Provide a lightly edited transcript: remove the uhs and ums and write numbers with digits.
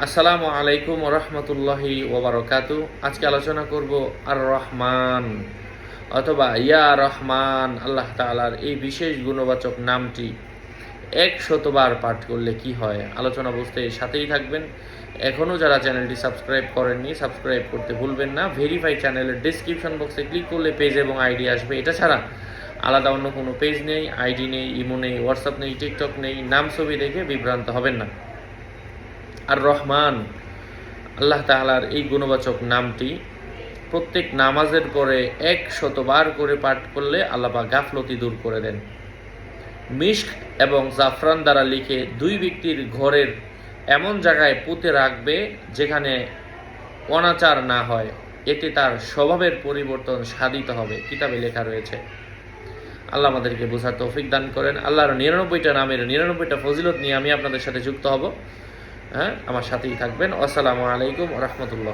আসসালামু আলাইকুম রহমতুল্লাহি ওবরকাতু। আজকে আলোচনা করব আর রহমান অথবা ইয়া রহমান আল্লাহ তাআলার এই বিশেষ গুণবাচক নামটি 100বার পাঠ করলে কি হয়। আলোচনা বুঝতে সাথেই থাকবেন। এখনও যারা চ্যানেলটি সাবস্ক্রাইব করেননি সাবস্ক্রাইব করতে ভুলবেন না। ভেরিফাই চ্যানেলের ডিসক্রিপশন বক্সে ক্লিক করলে পেজ এবং আইডি আসবে। এটা ছাড়া আলাদা অন্য কোনো পেজ নেই, আইডি নেই, ইমো নেই, হোয়াটসঅ্যাপ নেই, টিকটক নেই। নাম ছবি দেখে বিভ্রান্ত হবেন না। আর রহমান আল্লাহ তাআলার এই গুণবাচক নামটি প্রত্যেক নামাজের পরে 100বার করে পাঠ করলে আল্লাহ পাক গাফলতি দূর করে দেন। মিশক এবং জাফরান দ্বারা লিখে দুই ব্যক্তির ঘরের এমন জায়গায় পুঁতে রাখবে যেখানে অনাচার না হয়, এতে তার স্বভাবের পরিবর্তন সাধিত হবে। কিতাবে লেখা রয়েছে। আল্লাহ আমাদেরকে বোঝার তৌফিক দান করেন। আল্লাহর 99টা নামের 99টা ফজিলত নিয়ে আমি আপনাদের সাথে যুক্ত হব। আমার সাথেই থাকবেন। আসসালামু আলাইকুম রহমতুল্লাহ।